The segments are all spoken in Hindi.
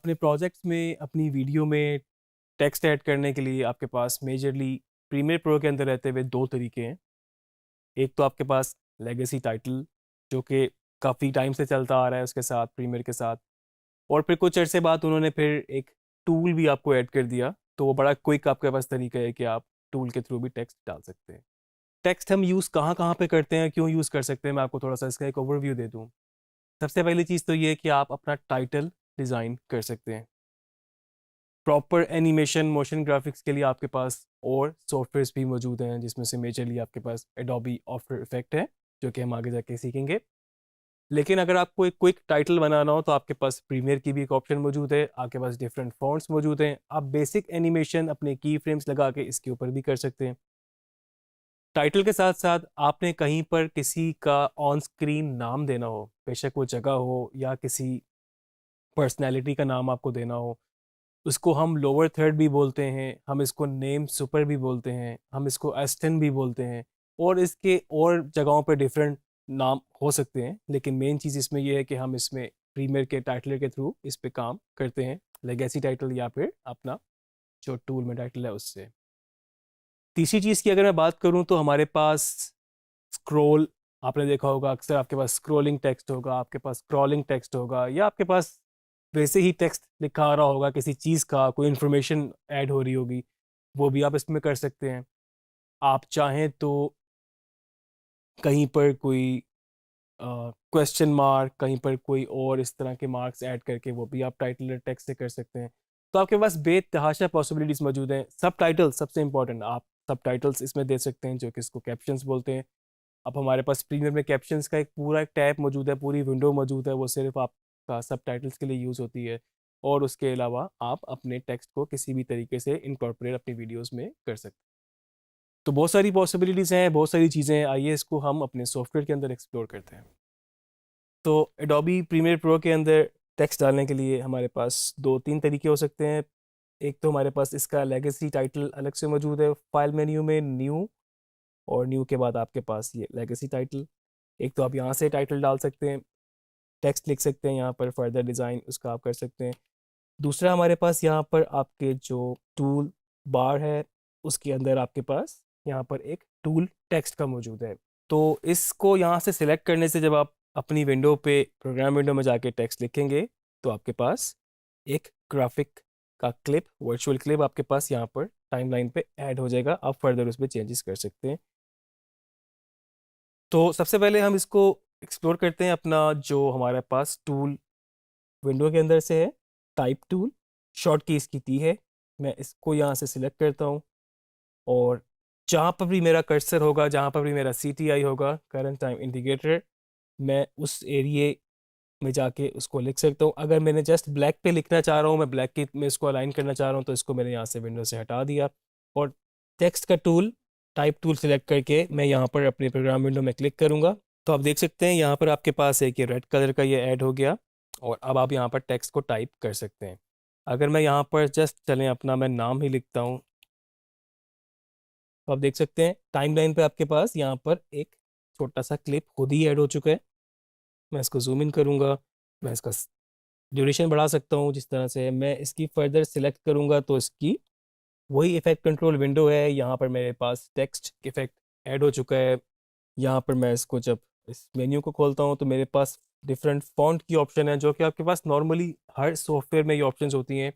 अपने प्रोजेक्ट्स में, अपनी वीडियो में टेक्स्ट ऐड करने के लिए आपके पास मेजरली प्रीमियर प्रो के अंदर रहते हुए दो तरीके हैं। एक तो आपके पास लेगेसी टाइटल, जो कि काफ़ी टाइम से चलता आ रहा है उसके साथ, प्रीमियर के साथ। और फिर कुछ अरसे बाद उन्होंने फिर एक टूल भी आपको ऐड कर दिया, तो वो बड़ा क्विक आपके पास तरीका है कि आप टूल के थ्रू भी टेक्स्ट डाल सकते हैं। टेक्स्ट हम यूज़ कहाँ कहाँ पे करते हैं, क्यों यूज़ कर सकते हैं, मैं आपको थोड़ा सा इसका एक ओवरव्यू दे दूँ। सबसे पहली चीज़ तो ये है कि आप अपना टाइटल डिज़ाइन कर सकते हैं। प्रॉपर एनिमेशन, मोशन ग्राफिक्स के लिए आपके पास और सॉफ्टवेयर्स भी मौजूद हैं, जिसमें से मेजरली आपके पास एडोबी आफ्टर इफेक्ट है, जो कि हम आगे जाके सीखेंगे। लेकिन अगर आपको एक क्विक टाइटल बनाना हो तो आपके पास प्रीमियर की भी एक ऑप्शन मौजूद है, आपके पास डिफरेंट फॉन्ट्स मौजूद हैं, आप बेसिक एनिमेशन अपने की फ्रेम्स लगा के इसके ऊपर भी कर सकते हैं। टाइटल के साथ साथ आपने कहीं पर किसी का ऑन स्क्रीन नाम देना हो, बेशक वो जगह हो या किसी पर्सनैलिटी का नाम आपको देना हो, उसको हम लोअर थर्ड भी बोलते हैं, हम इसको नेम सुपर भी बोलते हैं, हम इसको एस्टन भी बोलते हैं, और इसके और जगहों पर डिफरेंट नाम हो सकते हैं। लेकिन मेन चीज़ इसमें यह है कि हम इसमें प्रीमियर के टाइटलर के थ्रू इस पे काम करते हैं, लेगेसी टाइटल या फिर अपना जो टूल में टाइटल है उससे। तीसरी चीज़ की अगर मैं बात करूं तो हमारे पास स्क्रॉल, आपने देखा होगा अक्सर आपके पास स्क्रॉलिंग टेक्स्ट होगा, आपके पास स्क्रॉलिंग टेक्स्ट होगा, या आपके पास वैसे ही टेक्स्ट लिखा आ रहा होगा किसी चीज़ का, कोई इन्फॉर्मेशन ऐड हो रही होगी, वो भी आप इसमें कर सकते हैं। आप चाहें तो कहीं पर कोई क्वेश्चन मार्क, कहीं पर कोई और इस तरह के मार्क्स ऐड करके वो भी आप टाइटल टेक्स्ट से कर सकते हैं। तो आपके पास बेतहाशा पॉसिबिलिटीज़ मौजूद हैं। सब टाइटल सबसे इंपॉर्टेंट, आप सब टाइटल्स इसमें दे सकते हैं, जो कि इसको कैप्शंस बोलते हैं। अब हमारे पास प्रीमियर में कैप्शंस का एक पूरा एक टैब मौजूद है, पूरी विंडो मौजूद है, वो सिर्फ आपका सब टाइटल्स के लिए यूज़ होती है। और उसके अलावा आप अपने टेक्स्ट को किसी भी तरीके से इनकॉर्पोरेट अपनी वीडियोस में कर सकते हैं। तो बहुत सारी पॉसिबिलिटीज़ हैं, बहुत सारी चीज़ें हैं। आइए इसको हम अपने सॉफ्टवेयर के अंदर एक्सप्लोर करते हैं। तो एडोबी प्रीमियर प्रो के अंदर टेक्स्ट डालने के लिए हमारे पास दो तीन तरीके हो सकते हैं। एक तो हमारे पास इसका लेगेसी टाइटल अलग से मौजूद है, फाइल मेन्यू में न्यू, और न्यू के बाद आपके पास ये लेगेसी टाइटल। एक तो आप यहाँ से टाइटल डाल सकते हैं, टेक्स्ट लिख सकते हैं, यहाँ पर फर्दर डिज़ाइन उसका आप कर सकते हैं। दूसरा हमारे पास यहाँ पर आपके जो टूल बार है, उसके अंदर आपके पास यहाँ पर एक टूल टेक्स्ट का मौजूद है। तो इसको यहाँ से सिलेक्ट करने से जब आप अपनी विंडो पे, प्रोग्राम विंडो में जाके टेक्स्ट लिखेंगे, तो आपके पास एक ग्राफिक का क्लिप, वर्चुअल क्लिप आपके पास यहाँ पर टाइमलाइन पे ऐड हो जाएगा। आप फर्दर उसमें चेंजेस कर सकते हैं। तो सबसे पहले हम इसको एक्सप्लोर करते हैं। अपना जो हमारे पास टूल विंडो के अंदर से है, टाइप टूल, शॉर्ट की इसकी टी है। मैं इसको यहाँ से सिलेक्ट करता हूँ, और जहाँ पर भी मेरा कर्सर होगा, जहाँ पर भी मेरा CTI होगा, करंट टाइम इंडिकेटर, मैं उस एरिए में जाके उसको लिख सकता हूँ। अगर मैंने जस्ट ब्लैक पे लिखना चाह रहा हूँ, मैं ब्लैक के में इसको अलाइन करना चाह रहा हूँ, तो इसको मैंने यहाँ से विंडो से हटा दिया, और टेक्स्ट का टूल, टाइप टूल सिलेक्ट करके मैं यहाँ पर अपने प्रोग्राम विंडो में क्लिक करूँगा। तो आप देख सकते हैं यहाँ पर आपके पास एक ये रेड कलर का ये ऐड हो गया, और अब आप यहाँ पर टेक्स्ट को टाइप कर सकते हैं। अगर मैं यहाँ पर जस्ट चलें अपना मैं नाम ही लिखता हूँ, तो आप देख सकते हैं टाइमलाइन पे आपके पास यहाँ पर एक छोटा सा क्लिप खुद ही ऐड हो चुका है। मैं इसको जूम इन करूँगा, मैं इसका ड्यूरेशन बढ़ा सकता हूँ जिस तरह से। मैं इसकी फर्दर सिलेक्ट करूँगा तो इसकी वही इफेक्ट कंट्रोल विंडो है, यहाँ पर मेरे पास टेक्स्ट इफेक्ट ऐड हो चुका है। यहाँ पर मैं इसको जब इस मेन्यू को खोलता हूँ तो मेरे पास डिफरेंट फॉन्ट की ऑप्शन है, जो कि आपके पास नॉर्मली हर सॉफ्टवेयर में ये ऑप्शंस होती हैं।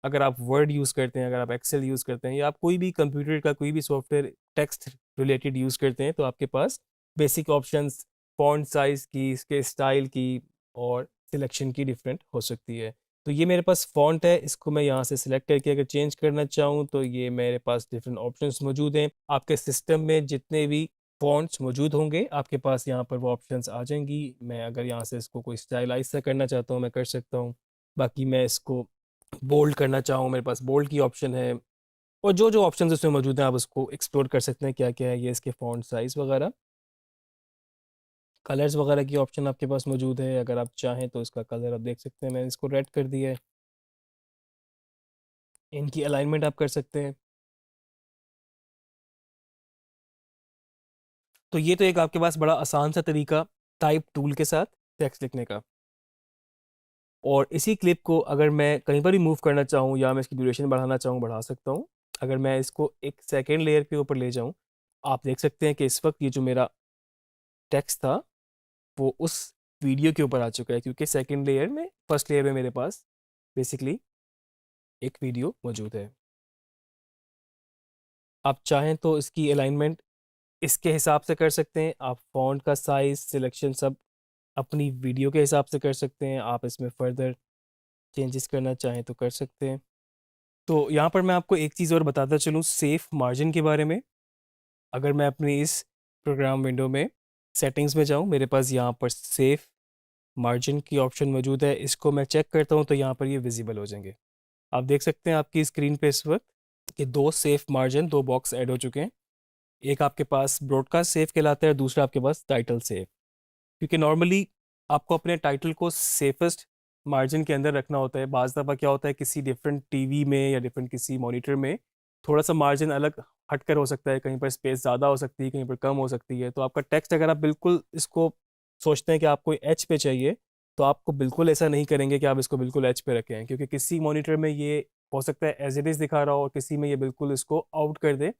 अगर आप वर्ड यूज़ करते हैं, अगर आप एक्सेल यूज़ करते हैं, या आप कोई भी कंप्यूटर का कोई भी सॉफ्टवेयर टेक्स्ट रिलेटेड यूज़ करते हैं, तो आपके पास बेसिक ऑप्शंस फॉन्ट साइज़ की, इसके स्टाइल की और सिलेक्शन की डिफरेंट हो सकती है। तो ये मेरे पास फॉन्ट है, इसको मैं यहाँ से सिलेक्ट करके अगर चेंज करना चाहूँ तो ये मेरे पास डिफरेंट ऑप्शंस मौजूद हैं। आपके सिस्टम में जितने भी फॉन्ट्स मौजूद होंगे, आपके पास यहाँ पर वो ऑप्शंस आ जाएंगी। मैं अगर यहाँ से इसको कोई स्टाइलाइज सा करना चाहता हूँ, मैं कर सकता हूँ। बाकी मैं इसको बोल्ड करना चाहूँ, मेरे पास बोल्ड की ऑप्शन है। और जो जो ऑप्शन उसमें मौजूद हैं आप उसको एक्सप्लोर कर सकते हैं, क्या क्या है ये, इसके फॉन्ट साइज़ वगैरह, कलर्स वगैरह की ऑप्शन आपके पास मौजूद है। अगर आप चाहें तो इसका कलर आप देख सकते हैं, मैंने इसको रेड कर दिया है। इनकी अलाइनमेंट आप कर सकते हैं। तो ये तो एक आपके पास बड़ा आसान सा तरीका टाइप टूल के साथ टेक्स्ट लिखने का। और इसी क्लिप को अगर मैं कहीं पर भी मूव करना चाहूँ या मैं इसकी ड्यूरेशन बढ़ाना चाहूँ बढ़ा सकता हूँ। अगर मैं इसको एक सेकेंड लेयर के ऊपर ले जाऊँ, आप देख सकते हैं कि इस वक्त ये जो मेरा टेक्स्ट था वो उस वीडियो के ऊपर आ चुका है, क्योंकि सेकेंड लेयर में फर्स्ट लेयर में मेरे पास बेसिकली एक वीडियो मौजूद है। आप चाहें तो इसकी अलाइनमेंट इसके हिसाब से कर सकते हैं, आप फॉन्ट का साइज सिलेक्शन सब अपनी वीडियो के हिसाब से कर सकते हैं। आप इसमें फर्दर चेंजेस करना चाहें तो कर सकते हैं। तो यहाँ पर मैं आपको एक चीज़ और बताता चलूँ सेफ मार्जिन के बारे में। अगर मैं अपनी इस प्रोग्राम विंडो में सेटिंग्स में जाऊँ, मेरे पास यहाँ पर सेफ मार्जिन की ऑप्शन मौजूद है। इसको मैं चेक करता हूँ तो यहाँ पर ये विजिबल हो जाएंगे। आप देख सकते हैं आपकी स्क्रीन पे इस वक्त कि दो सेफ मार्जिन, दो बॉक्स ऐड हो चुके हैं। एक आपके पास ब्रॉडकास्ट सेफ कहलाता है, दूसरा आपके पास टाइटल सेफ। क्योंकि नॉर्मली आपको अपने टाइटल को सेफेस्ट मार्जिन के अंदर रखना होता है। बाज़ दफ़ा क्या होता है किसी डिफरेंट टीवी में या डिफरेंट किसी मॉनिटर में थोड़ा सा मार्जिन अलग हटकर हो सकता है, कहीं पर स्पेस ज़्यादा हो सकती है, कहीं पर कम हो सकती है। तो आपका टेक्स्ट अगर आप बिल्कुल इसको सोचते हैं कि आपको एच पे चाहिए, तो आपको बिल्कुल ऐसा नहीं करेंगे कि आप इसको बिल्कुल एच पे रखें, क्योंकि किसी मॉनिटर में ये हो सकता है एज इट इज़ दिखा रहा हो और किसी में ये बिल्कुल इसको आउट कर दे।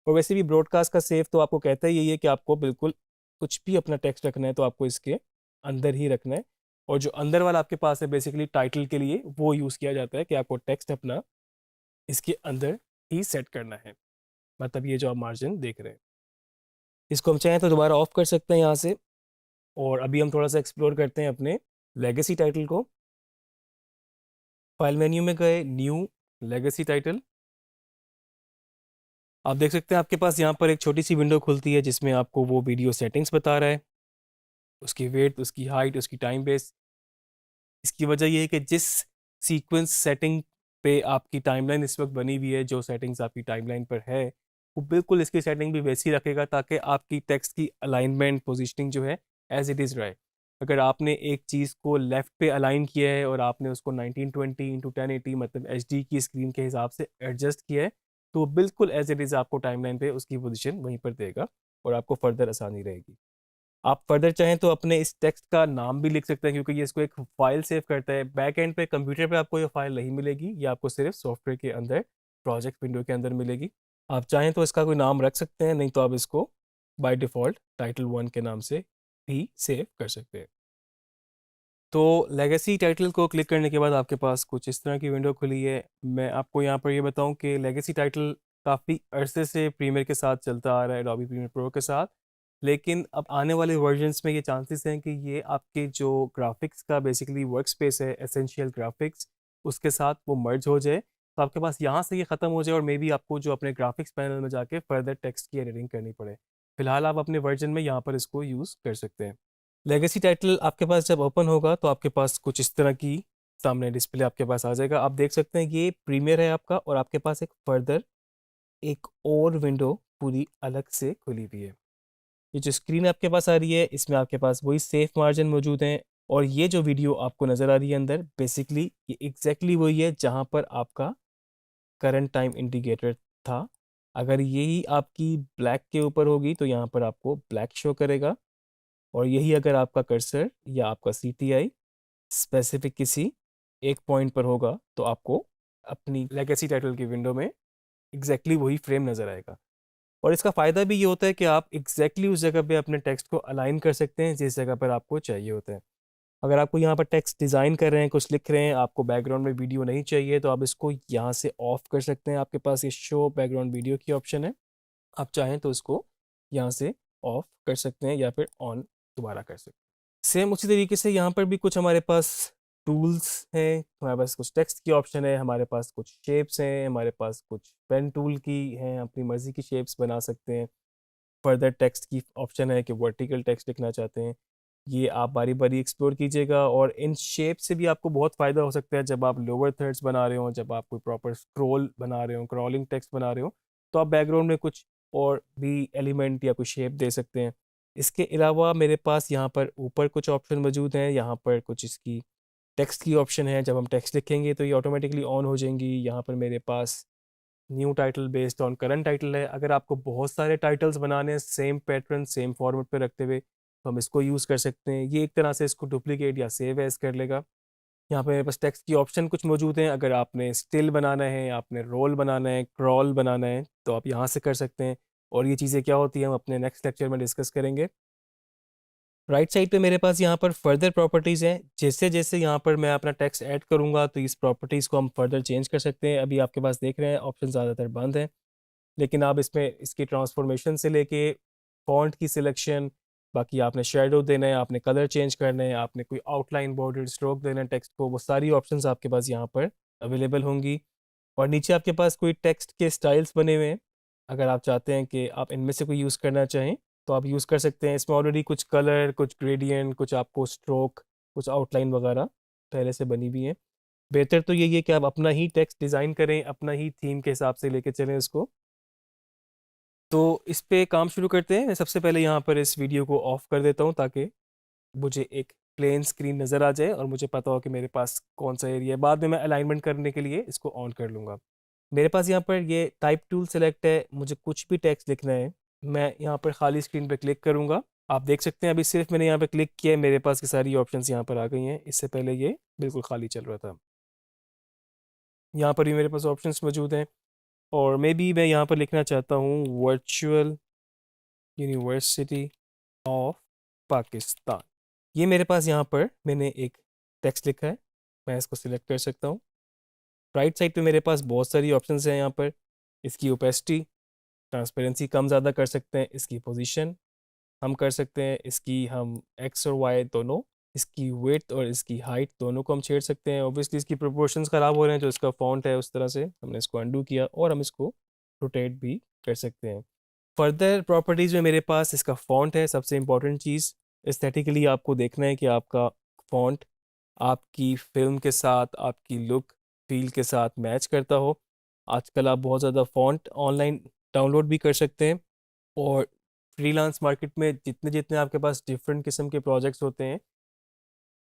और वैसे भी ब्रॉडकास्ट का सेफ तो आपको कहता ही यही है कि आपको बिल्कुल कुछ भी अपना टेक्स्ट रखना है तो आपको इसके अंदर ही रखना है। और जो अंदर वाला आपके पास है बेसिकली टाइटल के लिए वो यूज़ किया जाता है कि आपको टेक्स्ट अपना इसके अंदर ही सेट करना है। मतलब ये जो आप मार्जिन देख रहे हैं, इसको हम चाहें तो दोबारा ऑफ कर सकते हैं यहाँ से। और अभी हम थोड़ा सा एक्सप्लोर करते हैं अपने लेगेसी टाइटल को। फाइल मेन्यू में गए, न्यू लेगेसी टाइटल। आप देख सकते हैं आपके पास यहाँ पर एक छोटी सी विंडो खुलती है जिसमें आपको वो वीडियो सेटिंग्स बता रहा है, उसकी वेट, उसकी हाइट, उसकी टाइम बेस। इसकी वजह ये है कि जिस सीक्वेंस सेटिंग पे आपकी टाइमलाइन इस वक्त बनी हुई है, जो सेटिंग्स आपकी टाइमलाइन पर है, वो बिल्कुल इसकी सेटिंग भी वैसी रखेगा ताकि आपकी टेक्स्ट की अलाइनमेंट पोजीशनिंग जो है एज इट इज़ रहे। अगर आपने एक चीज़ को लेफ़्ट पे अलाइन किया है और आपने उसको 1920 इंटू 1080 मतलब एचडी की स्क्रीन के हिसाब से एडजस्ट किया है, तो वो बिल्कुल एज इट इज़ आपको टाइमलाइन पे उसकी पोजीशन वहीं पर देगा और आपको फर्दर आसानी रहेगी। आप फर्दर चाहें तो अपने इस टेक्स्ट का नाम भी लिख सकते हैं, क्योंकि ये इसको एक फाइल सेव करता है। बैक एंड पे कंप्यूटर पे आपको ये फाइल नहीं मिलेगी, ये आपको सिर्फ सॉफ्टवेयर के अंदर प्रोजेक्ट विंडो के अंदर मिलेगी। आप चाहें तो इसका कोई नाम रख सकते हैं, नहीं तो आप इसको बाय डिफ़ॉल्ट टाइटल 1 के नाम से भी सेव कर सकते हैं। तो लेगेसी टाइटल को क्लिक करने के बाद आपके पास कुछ इस तरह की विंडो खुली है। मैं आपको यहाँ पर ये बताऊँ कि लेगेसी टाइटल काफ़ी अरसे से प्रीमियर के साथ चलता आ रहा है, एडोबी प्रीमियर प्रो के साथ। लेकिन अब आने वाले वर्जन्स में ये चांसेस हैं कि ये आपके जो ग्राफिक्स का बेसिकली वर्क स्पेस है, एसेंशियल ग्राफिक्स, उसके साथ वो मर्ज हो जाए। तो आपके पास यहाँ से ये ख़त्म हो जाए और मे बी आपको जो अपने ग्राफिक्स पैनल में जाके फर्दर टेक्स्ट की एडिटिंग करनी पड़े। फिलहाल आप अपने वर्जन में यहाँ पर इसको यूज़ कर सकते हैं। लेगेसी टाइटल आपके पास जब ओपन होगा तो आपके पास कुछ इस तरह की सामने डिस्प्ले आपके पास आ जाएगा। आप देख सकते हैं ये प्रीमियर है आपका और आपके पास एक फर्दर एक और विंडो पूरी अलग से खुली हुई है। ये जो स्क्रीन आपके पास आ रही है इसमें आपके पास वही सेफ मार्जिन मौजूद हैं और ये जो वीडियो आपको नज़र आ रही है अंदर बेसिकली ये एग्जैक्टली वही है जहाँ पर आपका करंट टाइम इंडिकेटर था। अगर यही आपकी ब्लैक के ऊपर होगी तो यहाँ पर आपको ब्लैक शो करेगा और यही अगर आपका कर्सर या आपका CTI स्पेसिफिक किसी एक पॉइंट पर होगा तो आपको अपनी लेगेसी टाइटल की विंडो में एग्जैक्टली वही फ्रेम नज़र आएगा। और इसका फ़ायदा भी ये होता है कि आप एग्जैक्टली उस जगह पे अपने टेक्स्ट को अलाइन कर सकते हैं जिस जगह पर आपको चाहिए होता है। अगर आपको यहाँ पर टेक्स्ट डिज़ाइन कर रहे हैं, कुछ लिख रहे हैं, आपको बैकग्राउंड में वीडियो नहीं चाहिए तो आप इसको यहाँ से ऑफ कर सकते हैं। आपके पास ये शो बैकग्राउंड वीडियो की ऑप्शन है, आप चाहें तो इसको यहाँ से ऑफ कर सकते हैं या फिर ऑन दोबारा कर सकते हैं। सेम उसी तरीके से यहाँ पर भी कुछ हमारे पास टूल्स हैं, हमारे पास कुछ टेक्स्ट की ऑप्शन है, हमारे पास कुछ शेप्स हैं, हमारे पास कुछ पेन टूल की हैं, अपनी मर्ज़ी की शेप्स बना सकते हैं। फर्दर टेक्स्ट की ऑप्शन है कि वर्टिकल टेक्स्ट लिखना चाहते हैं, ये आप बारी बारी एक्सप्लोर कीजिएगा। और इन शेप से भी आपको बहुत फ़ायदा हो सकता है जब आप लोअर थर्ड्स बना रहे हो, जब आप कोई प्रॉपर स्क्रॉल बना रहे हो, क्रॉलिंग टेक्स्ट बना रहे हो, तो आप बैकग्राउंड में कुछ और भी एलिमेंट या कोई शेप दे सकते हैं। इसके अलावा मेरे पास यहाँ पर ऊपर कुछ ऑप्शन मौजूद हैं, यहाँ पर कुछ इसकी टेक्स्ट की ऑप्शन है, जब हम टेक्स्ट लिखेंगे तो ये ऑटोमेटिकली ऑन हो जाएंगी। यहाँ पर मेरे पास new title based on current title है। अगर आपको बहुत सारे टाइटल्स बनाने हैं सेम पैटर्न सेम फॉर्मेट पे रखते हुए तो हम इसको यूज़ कर सकते हैं। ये एक तरह से इसको डुप्लीकेट या सेव एज कर लेगा। यहाँ पे मेरे पास टेक्स्ट की ऑप्शन कुछ मौजूद हैं। अगर आपने स्टिल बनाना है, आपने रोल बनाना है, क्रॉल बनाना है, तो आप यहाँ से कर सकते हैं। और ये चीज़ें क्या होती हैं हम अपने नेक्स्ट लेक्चर में डिस्कस करेंगे। राइट साइड पे मेरे पास यहाँ पर फर्दर प्रॉपर्टीज़ हैं। जैसे जैसे यहाँ पर मैं अपना टेक्स्ट ऐड करूँगा तो इस प्रॉपर्टीज़ को हम फर्दर चेंज कर सकते हैं। अभी आपके पास देख रहे हैं ऑप्शन ज़्यादातर बंद हैं, लेकिन आप इसमें इसकी ट्रांसफॉर्मेशन से लेके फॉन्ट की सिलेक्शन, बाकी आपने शेडो देना है, आपने कलर चेंज करना है, आपने कोई आउटलाइन बॉर्डर स्ट्रोक देना है टेक्स्ट को, वो सारी ऑप्शंस आपके पास यहाँ पर अवेलेबल होंगी। और नीचे आपके पास कोई टेक्स्ट के स्टाइल्स बने हुए हैं। अगर आप चाहते हैं कि आप इनमें से कोई यूज़ करना चाहें तो आप यूज़ कर सकते हैं। इसमें ऑलरेडी कुछ कलर, कुछ ग्रेडियंट, कुछ आपको स्ट्रोक, कुछ आउटलाइन वगैरह पहले से बनी हुई है। बेहतर तो यही है कि आप अपना ही टेक्स्ट डिज़ाइन करें, अपना ही थीम के हिसाब से लेके चलें इसको। तो इस पे काम शुरू करते हैं। मैं सबसे पहले यहाँ पर इस वीडियो को ऑफ कर देता हूँ ताकि मुझे एक प्लेन स्क्रीन नज़र आ जाए और मुझे पता हो कि मेरे पास कौन सा एरिया है। बाद में मैं अलाइनमेंट करने के लिए इसको ऑन कर लूँगा। मेरे पास यहाँ पर ये टाइप टूल सेलेक्ट है। मुझे कुछ भी टेक्स्ट लिखना है, मैं यहाँ पर खाली स्क्रीन पर क्लिक करूँगा। आप देख सकते हैं अभी सिर्फ मैंने यहाँ पर क्लिक किया है, मेरे पास की सारी ऑप्शंस यहाँ पर आ गई हैं। इससे पहले ये बिल्कुल खाली चल रहा था। यहाँ पर भी मेरे पास ऑप्शंस मौजूद हैं और मे बी मैं यहाँ पर लिखना चाहता हूँ वर्चुअल यूनिवर्सिटी ऑफ पाकिस्तान। ये मेरे पास यहाँ पर मैंने एक टेक्स्ट लिखा है, मैं इसको सिलेक्ट कर सकता हूँ। राइट साइड पे मेरे पास बहुत सारी ऑप्शंस हैं। यहाँ पर इसकी ओपेसिटी, ट्रांसपेरेंसी कम ज़्यादा कर सकते हैं। इसकी पोजीशन हम कर सकते हैं, इसकी हम एक्स और वाई दोनों, इसकी विड्थ और इसकी हाइट दोनों को हम छेड़ सकते हैं। ऑब्वियसली इसकी प्रोपोर्शंस ख़राब हो रहे हैं, जो इसका फॉन्ट है उस तरह से हमने इसको अंडू किया और हम इसको रोटेट भी कर सकते हैं। फर्दर प्रॉपर्टीज़ में मेरे पास इसका फ़ॉन्ट है। सबसे इम्पॉर्टेंट चीज़, एस्थेटिकली आपको देखना है कि आपका फ़ॉन्ट आपकी फ़िल्म के साथ, आपकी लुक फील के साथ मैच करता हो। आजकल आप बहुत ज़्यादा फ़ॉन्ट ऑनलाइन डाउनलोड भी कर सकते हैं और फ्रीलांस मार्केट में जितने जितने आपके पास डिफरेंट किस्म के प्रोजेक्ट्स होते हैं,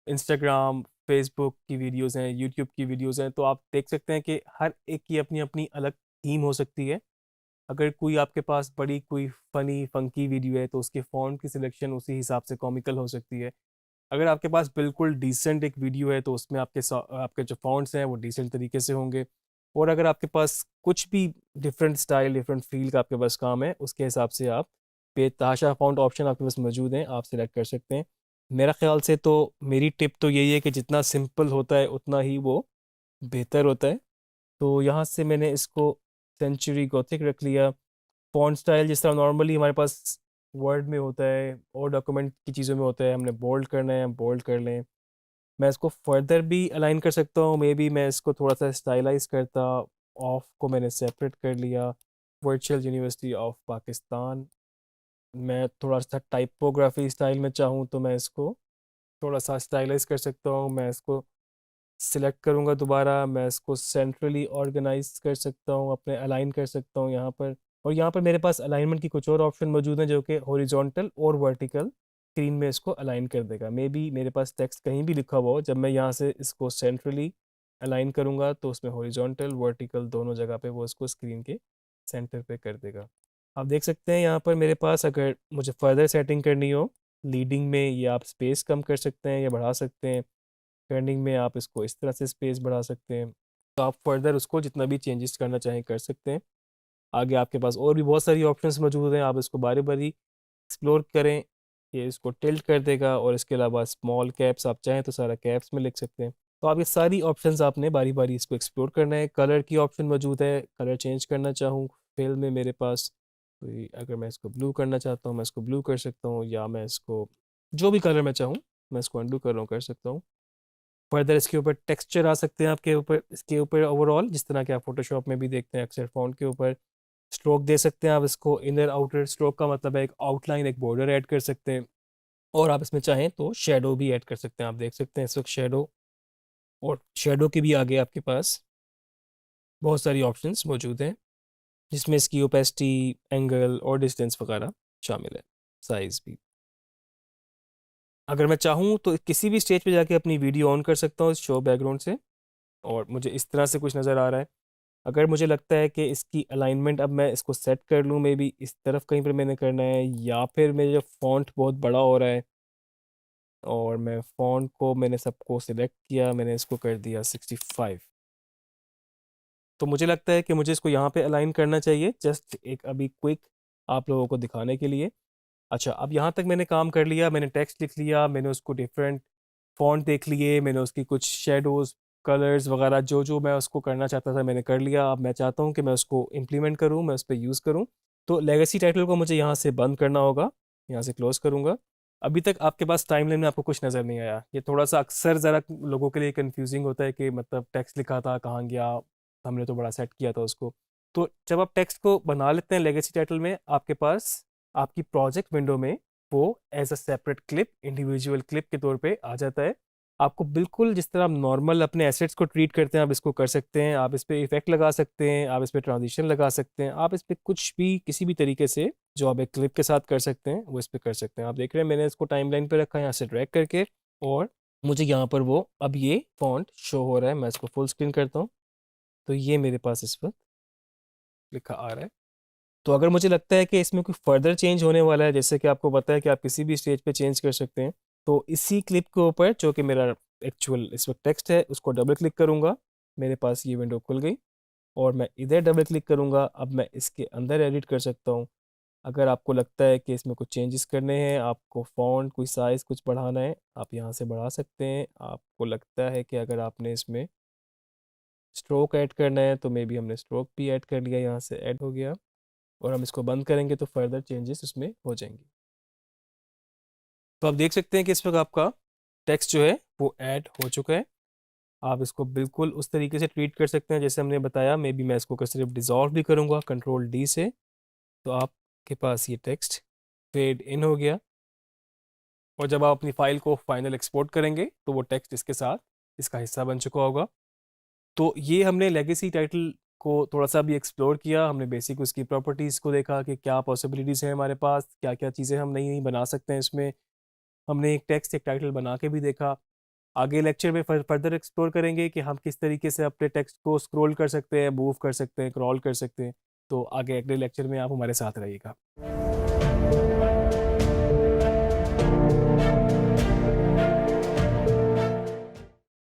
इंस्टाग्राम, फेसबुक की वीडियोज़ हैं, यूट्यूब की वीडियोज़ हैं, तो आप देख सकते हैं कि हर एक की अपनी अपनी अलग थीम हो सकती है। अगर कोई आपके पास बड़ी कोई फ़नी फ़ंकी वीडियो है तो उसके फ़ॉन्ट की सिलेक्शन उसी हिसाब से कॉमिकल हो सकती है। अगर आपके पास बिल्कुल डिसेंट एक वीडियो है तो उसमें आपके जो फ़ॉन्ट्स हैं वो डिसेंट तरीके से होंगे। और अगर आपके पास कुछ भी डिफरेंट स्टाइल, डिफरेंट फ़ील का आपके पास काम है, उसके हिसाब से आप बेतहाशा फ़ॉन्ट ऑप्शन आपके पास मौजूद हैं, आप सिलेक्ट कर सकते हैं। मेरा ख़्याल से तो मेरी टिप तो यही है कि जितना सिंपल होता है उतना ही वो बेहतर होता है। तो यहाँ से मैंने इसको सेंचुरी गॉथिक रख लिया। फॉन्ट स्टाइल जिस तरह नॉर्मली हमारे पास वर्ड में होता है और डॉक्यूमेंट की चीज़ों में होता है, हमने बोल्ड करना है, हम बोल्ड कर लें। मैं इसको फर्दर भी अलाइन कर सकता हूँ, मे बी मैं इसको थोड़ा सा स्टाइलाइज करता। ऑफ को मैंने सेपरेट कर लिया, वर्चुअल यूनिवर्सिटी ऑफ पाकिस्तान। मैं थोड़ा सा टाइपोग्राफी स्टाइल में चाहूँ तो मैं इसको थोड़ा सा स्टाइलाइज कर सकता हूँ। मैं इसको सिलेक्ट करूँगा दोबारा, मैं इसको सेंट्रली ऑर्गेनाइज कर सकता हूँ, अपने अलाइन कर सकता हूँ यहाँ पर। और यहाँ पर मेरे पास अलाइनमेंट की कुछ और ऑप्शन मौजूद हैं जो कि हॉरिजॉन्टल और वर्टिकल स्क्रीन में इसको अलाइन कर देगा। मे बी मेरे पास टेक्स्ट कहीं भी लिखा हुआ हो, जब मैं यहाँ से इसको सेंट्रली अलाइन करूँगा तो उसमें हॉरिजॉन्टल वर्टिकल दोनों जगह पे वो इसको स्क्रीन के सेंटर पे कर देगा। आप देख सकते हैं यहाँ पर मेरे पास, अगर मुझे फर्दर सेटिंग करनी हो लीडिंग में, या आप स्पेस कम कर सकते हैं या बढ़ा सकते हैं। टर्निंग में आप इसको इस तरह से स्पेस बढ़ा सकते हैं। तो आप फर्दर उसको जितना भी चेंजेस करना चाहें कर सकते हैं। आगे आपके पास और भी बहुत सारी ऑप्शंस मौजूद हैं, आप इसको बारी बारी एक्सप्लोर करें। ये इसको टिल्ट कर देगा और इसके अलावा स्मॉल कैप्स आप चाहें तो सारा कैप्स में लिख सकते हैं। तो आप ये सारी ऑप्शंस आपने बारी बारी इसको एक्सप्लोर करना है। कलर की ऑप्शन मौजूद है, कलर चेंज करना चाहूँ फिल में मेरे पास, तो अगर मैं इसको ब्लू करना चाहता हूँ मैं इसको ब्लू कर सकता हूँ, या मैं इसको जो भी कलर मैं चाहूँ मैं इसको अंडू कर रहा हूँ कर सकता हूँ। फर्दर इसके ऊपर टेक्सचर आ सकते हैं आपके ऊपर, इसके ऊपर ओवरऑल जिस तरह के आप फोटोशॉप में भी देखते हैं अक्सर फ़ॉन्ट के ऊपर स्ट्रोक दे सकते हैं। आप इसको इनर आउटर स्ट्रोक का मतलब है एक आउटलाइन, एक बॉर्डर ऐड कर सकते हैं। और आप इसमें चाहें तो शेडो भी ऐड कर सकते हैं। आप देख सकते हैं इस वक्त शेडो, और शेडो के भी आगे आपके पास बहुत सारी ऑप्शंस मौजूद हैं जिसमें इसकी ओपेसिटी, एंगल और डिस्टेंस वगैरह शामिल है, साइज़ भी। अगर मैं चाहूँ तो किसी भी स्टेज पे जाके अपनी वीडियो ऑन कर सकता हूँ इस शो बैकग्राउंड से, और मुझे इस तरह से कुछ नज़र आ रहा है। अगर मुझे लगता है कि इसकी अलाइनमेंट अब मैं इसको सेट कर लूँ, मे बी इस तरफ कहीं पर मैंने करना है, या फिर मेरा फ़ॉन्ट बहुत बड़ा हो रहा है और मैं फ़ॉन्ट को मैंने सबको सिलेक्ट किया, मैंने इसको कर दिया 65। तो मुझे लगता है कि मुझे इसको यहाँ पे अलाइन करना चाहिए, जस्ट एक अभी क्विक आप लोगों को दिखाने के लिए। अच्छा, अब यहाँ तक मैंने काम कर लिया, मैंने टेक्स्ट लिख लिया, मैंने उसको डिफरेंट फ़ॉन्ट देख लिए, मैंने उसकी कुछ शेडोज़, कलर्स वगैरह जो मैं उसको करना चाहता था मैंने कर लिया। अब मैं चाहता हूँ कि मैं उसको इम्प्लीमेंट करूँ, मैं उस पे यूज़ करूँ। तो लेगेसी टाइटल को मुझे यहाँ से बंद करना होगा, यहाँ से क्लोज़ करूँगा। अभी तक आपके पास टाइमलाइन में आपको कुछ नज़र नहीं आया। ये थोड़ा-सा अक्सर ज़रा लोगों के लिए कन्फ्यूज़िंग होता है कि मतलब टेक्स्ट लिखा था, कहाँ गया? हमने तो बड़ा सेट किया था उसको। तो जब आप टेक्स्ट को बना लेते हैं लेगेसी टाइटल में, आपके पास आपकी प्रोजेक्ट विंडो में वो as a separate clip, individual clip के तौर पे आ जाता है। आपको बिल्कुल जिस तरह आप नॉर्मल अपने एसेट्स को ट्रीट करते हैं, आप इसको कर सकते हैं। आप इस पे इफेक्ट लगा सकते हैं, आप इस पे ट्रांजिशन लगा सकते हैं, आप इस पे कुछ भी किसी भी तरीके से जो आप एक क्लिप के साथ कर सकते हैं वो इस पे कर सकते हैं। आप देख रहे हैं मैंने इसको टाइमलाइन पे रखा है यहाँ से ड्रैग करके, और मुझे यहाँ पर वो अब ये फॉन्ट शो हो रहा है। मैं इसको फुल स्क्रीन करता हूँ, तो ये मेरे पास इस वक्त लिखा आ रहा है। तो अगर मुझे लगता है कि इसमें कोई फर्दर चेंज होने वाला है, जैसे कि आपको पता है कि आप किसी भी स्टेज पे चेंज कर सकते हैं, तो इसी क्लिप के ऊपर जो कि मेरा एक्चुअल इस वक्त टेक्स्ट है उसको डबल क्लिक करूंगा, मेरे पास ये विंडो खुल गई। और मैं इधर डबल क्लिक करूंगा, अब मैं इसके अंदर एडिट कर सकता हूँ। अगर आपको लगता है कि इसमें कुछ चेंजेस करने हैं, आपको फ़ॉन्ट कोई साइज़ कुछ बढ़ाना है, आप यहाँ से बढ़ा सकते हैं। आपको लगता है कि अगर आपने इसमें स्ट्रोक ऐड करना है तो मे बी हमने स्ट्रोक भी ऐड कर लिया, यहाँ से ऐड हो गया। और हम इसको बंद करेंगे तो फर्दर चेंजेस उसमें हो जाएंगे। तो आप देख सकते हैं कि इस वक्त आपका टेक्स्ट जो है वो ऐड हो चुका है। आप इसको बिल्कुल उस तरीके से ट्रीट कर सकते हैं जैसे हमने बताया। मे बी मैं इसको सिर्फ डिज़ोल्व भी करूँगा कंट्रोल डी से, तो आपके पास ये टेक्स्ट फेड इन हो गया। और जब आप अपनी फाइल को फाइनल एक्सपोर्ट करेंगे तो वो टेक्स्ट इसके साथ इसका हिस्सा बन चुका होगा। तो ये हमने लेगेसी टाइटल को थोड़ा सा भी एक्सप्लोर किया। हमने बेसिक उसकी प्रॉपर्टीज़ को देखा कि क्या पॉसिबिलिटीज़ हैं हमारे पास, क्या क्या चीज़ें हम नई नई बना सकते हैं इसमें। हमने एक टेक्स्ट एक टाइटल बना के भी देखा। आगे लेक्चर में फर्दर एक्सप्लोर करेंगे कि हम किस तरीके से अपने टेक्स्ट को स्क्रॉल कर सकते हैं, मूव कर सकते हैं, क्रॉल कर सकते हैं। तो आगे अगले लेक्चर में आप हमारे साथ रहिएगा।